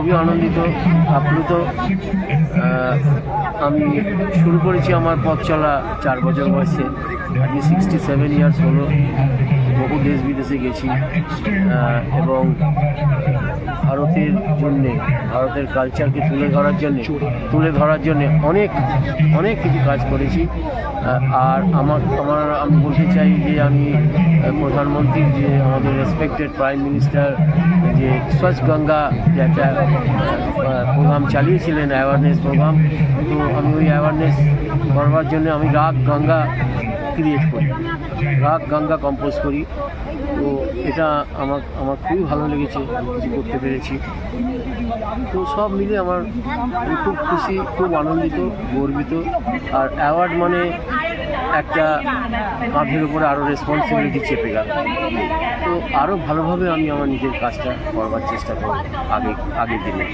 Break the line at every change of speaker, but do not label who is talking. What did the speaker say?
খুবই আনন্দিত, আপ্লুত। আমি শুরু করেছি আমার পথ চলা 4 বছর বয়সে, আজকে 67 ইয়ার্স হলো। বহু দেশ বিদেশে গেছি এবং ভারতের জন্যে, ভারতের কালচারকে তুলে ধরার জন্যে অনেক কিছু কাজ করেছি। আর আমি বলতে চাই যে আমি প্রধানমন্ত্রীর যে আমাদের রেসপেক্টেড প্রাইম মিনিস্টার যে স্বচ্ছ গঙ্গা যে একটা প্রোগ্রাম চালিয়েছিলেন, অ্যাওয়ারনেস প্রোগ্রাম, তো আমি ওই অ্যাওয়ারনেস করবার জন্য আমি রাগ গঙ্গা ক্রিয়েট করি, রাগ গঙ্গা কম্পোজ করি। তো এটা আমার খুবই ভালো লেগেছে, আমি কিছু করতে পেরেছি। তো সব মিলে আমি খুব খুশি, খুব আনন্দিত, গর্বিত। আর অ্যাওয়ার্ড মানে একটা কাঁধের উপরে আরও রেসপন্সিবিলিটি চেপে গেল। তো আরও ভালোভাবে আমি আমার নিজের কাজটা করবার চেষ্টা করব আগের দিনে।